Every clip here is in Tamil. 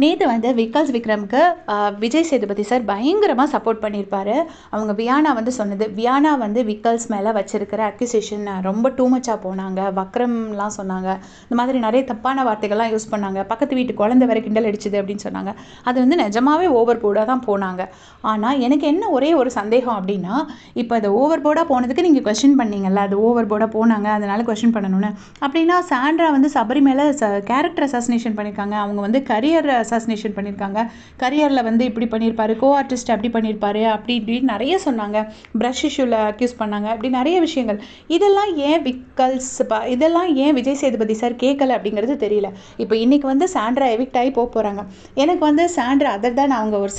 நேத்து வந்து விக்காஸ் விக்ரம்க்கு விஜய் சேதுபதி சார் பயங்கரமா சப்போர்ட் பண்ணியிருப்பாரு. அவங்க வியானா வந்து சொன்னது. வியானா வந்து விக்கல்ஸ் மேல வச்சிருக்கிற அக்யூசேஷன் ரொம்ப டூ மச்சா போனாங்க. வக்ரம்லாம் சொன்னாங்க. இந்த மாதிரி நெறைய தப்பான வார்த்தைகள்லாம் யூஸ் பண்ணாங்க. பக்கத்து வீட்டு குழந்தை வேற கிண்டல் அடிச்சுது அப்படின்னு சொன்னாங்க. அது வந்து நிஜமாவே ஓவர் போர்டா தான் போனாங்க. ஆனா எனக்கு என்ன ஒரே ஒரு சந்தேகம் அப்படின்னா, இப்ப அது ஓவர் போர்டா போனதுக்கு நீங்க கொஸ்டின் பண்ணீங்கல்ல. அது ஓவர் போர்டா போனாங்க. அதனால கொஸ்டின் பண்ணணும்னு. அப்படின்னா சாண்ட்ரா வந்து சபரி மேல கேரக்டர் அசாசினேஷன் பண்ணியிருக்காங்க. அவங்க வந்து கரியர் அசாசினேஷன் பண்ணியிருக்காங்க. கரியரில் வந்து இப்படி பண்ணியிருப்பாரு, கோ ஆர்டிஸ்ட் அப்படி பண்ணியிருப்பாரு, அப்படி இப்படின்னு நிறைய சொன்னாங்க. ப்ரஷ் இஷ்யூவில் அக்யூஸ் பண்ணாங்க. அப்படி நிறைய விஷயங்கள். இதெல்லாம் ஏன் இதெல்லாம் ஏன் விஜய் சேதுபதி சார் கேட்கல அப்படிங்கிறது தெரியல. இப்போ இன்னைக்கு வந்து சாண்ட்ரா எவிக்ட் ஆகி போகிறாங்க. எனக்கு வந்து சாண்ட்ரா அதர் தான் அவங்க ஒரு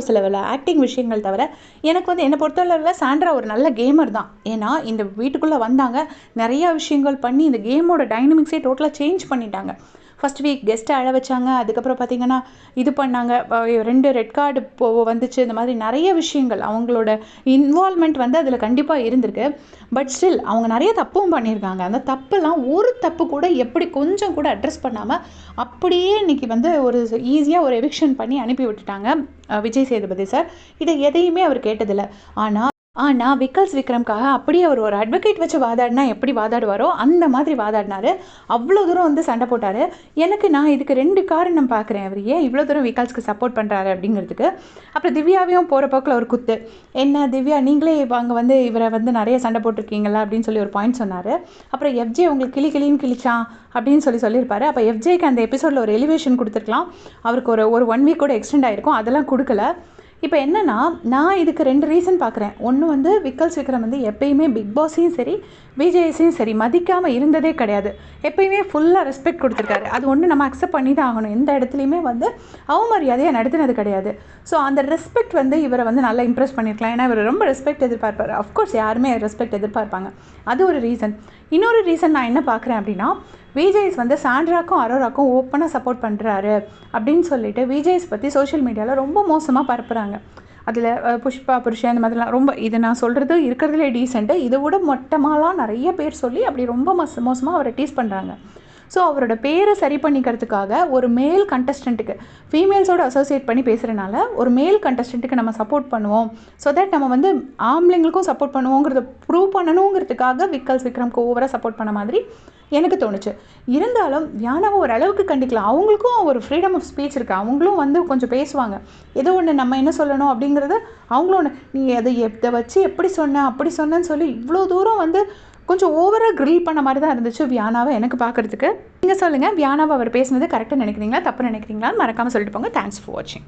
சில ஆக்டிங் விஷயங்கள் தவிர எனக்கு வந்து என்னை பொறுத்தளவில் சாண்ட்ரா ஒரு நல்ல கேமர் தான். ஏன்னா இந்த வீட்டுக்குள்ளே வந்தாங்க, நிறைய விஷயங்கள் பண்ணி இந்த கேமோட டைனமிக்ஸே டோட்டலாக சேஞ்ச் பண்ணிட்டாங்க. ஃபர்ஸ்ட் வீக் கெஸ்ட்டை அழ வச்சாங்க. அதுக்கப்புறம் பார்த்தீங்கன்னா இது பண்ணாங்க. 2 ரெட் கார்டு வந்துச்சு. இந்த மாதிரி நிறைய விஷயங்கள் அவங்களோட இன்வால்மெண்ட் வந்து அதில் கண்டிப்பாக இருந்திருக்கு. பட் ஸ்டில் அவங்க நிறைய தப்பும் பண்ணியிருக்காங்க. அந்த தப்புலாம் ஒரு தப்பு கூட எப்படி கொஞ்சம் கூட அட்ரஸ் பண்ணாமல் அப்படியே இன்னைக்கு வந்து ஒரு ஈஸியாக ஒரு எவிக்ஷன் பண்ணி அனுப்பி விட்டுட்டாங்க விஜய் சேதுபதி சார். இதை எதையுமே அவர் கேட்டதில்லை. ஆனால் விக்கல்ஸ் விக்ரம்காக அப்படியே அவர் ஒரு அட்வொகேட் வச்சு வாதாடினா எப்படி வாதாடுவாரோ அந்த மாதிரி வாதாடினாரு. அவ்வளோ தூரம் வந்து சண்டை போட்டார். நான் இதுக்கு 2 காரணம் பார்க்குறேன். அவர் ஏன் இவ்வளோ தூரம் விக்கல்ஸ்க்கு சப்போர்ட் பண்ணுறாரு அப்படிங்கிறதுக்கு. அப்புறம் திவ்யாவையும் போகிற போக்கில் ஒரு குத்து. என்ன திவ்யா, நீங்களே அங்கே வந்து இவரை வந்து நிறைய சண்டை போட்டிருக்கீங்களா அப்படின்னு சொல்லி ஒரு பாயிண்ட் சொன்னார். அப்புறம் எஃப்ஜே உங்களுக்கு கிளின்னு கிழிச்சான் அப்படின்னு சொல்லியிருப்பாரு. அப்போ எஃப்ஜேக்கு அந்த எபிசோடில் ஒரு எலிவேஷன் கொடுத்துருக்கலாம். அவருக்கு ஒரு 1 வீக் கூட எக்ஸ்டெண்ட் ஆகிருக்கும். அதெல்லாம் கொடுக்கல. இப்போ என்னன்னா, நான் இதுக்கு 2 ரீசன் பார்க்குறேன். ஒன்று வந்து விக்கல்ஸ் விக்ரம் வந்து எப்பயுமே பிக் பாஸையும் சரி விஜய்ஸையும் சரி மதிக்காமல் இருந்ததே கிடையாது. எப்பயுமே ஃபுல்லாக ரெஸ்பெக்ட் கொடுத்துருக்காரு. அது ஒன்று நம்ம அக்செப்ட் பண்ணி தான் ஆகணும். எந்த இடத்துலையுமே வந்து அவமரியாதையாக நடத்தினது கிடையாது. ஸோ அந்த ரெஸ்பெக்ட் வந்து இவரை வந்து நல்லா இம்ப்ரெஸ் பண்ணியிருக்கலாம். ஏன்னா இவர் ரொம்ப ரெஸ்பெக்ட் எதிர்பார்ப்பார். அஃப்கோர்ஸ் யாருமே ரெஸ்பெக்ட் எதிர்பார்ப்பாங்க. அது ஒரு ரீசன். இன்னொரு ரீசன் நான் என்ன பார்க்குறேன் அப்படின்னா, விஜய்ஸ் வந்து சாண்ட்ராக்கும் அரோராக்கும் ஓப்பனாக சப்போர்ட் பண்ணுறாரு அப்படின்னு சொல்லிட்டு விஜய்ஸ் பற்றி சோஷியல் மீடியாவில் ரொம்ப மோசமாக பரப்புகிறாங்க. அதில் புஷ்பா புருஷன் அந்த மாதிரிலாம் ரொம்ப இது நான் சொல்கிறது இருக்கிறதுலே டீசெண்ட்டு. இதை விட மொட்டமாலாம் நிறைய பேர் சொல்லி அப்படி ரொம்ப மோசமாக அவரை டீஸ் பண்ணுறாங்க. ஸோ அவரோட பேரை சரி பண்ணிக்கிறதுக்காக ஒரு மேல் கண்டஸ்டண்ட்டுக்கு ஃபீமேல்ஸோடு அசோசியேட் பண்ணி பேசுகிறனால ஒரு மேல் கண்டஸ்டண்ட்டுக்கு நம்ம சப்போர்ட் பண்ணுவோம். ஸோ தட் நம்ம வந்து ஆம்பளைங்களுக்கும் சப்போர்ட் பண்ணுவோங்கிறத ப்ரூவ் பண்ணணுங்கிறதுக்காக விக்கல்ஸ் விக்ரம்க்கு ஓவராக சப்போர்ட் பண்ண மாதிரி எனக்கு தோணுச்சு. இருந்தாலும் யானாவை ஒரு அளவுக்கு கண்டிக்கலாம். அவங்களுக்கும் ஒரு ஃப்ரீடம் ஆஃப் ஸ்பீச் இருக்குது. அவங்களும் வந்து கொஞ்சம் பேசுவாங்க. ஏதோ ஒன்று நம்ம என்ன சொல்லணும் அப்படிங்கிறது அவங்களும் ஒன்று. நீ எதை வச்சு எப்படி சொன்ன அப்படி சொன்னேன்னு சொல்லி இவ்வளோ தூரம் வந்து கொஞ்சம் ஓவராக கிரில் பண்ண மாதிரி தான் இருந்துச்சு வியானாவை எனக்கு பார்க்குறதுக்கு. நீங்கள் சொல்லுங்கள், வியானாவை அவர் பேசுனது கரெக்டாக நினைக்கிறீங்களா, தப்பு நினைக்கிறீங்களா? மறக்காமல் சொல்லிட்டு போங்க. தேங்க்ஸ் ஃபார் வாட்சிங்.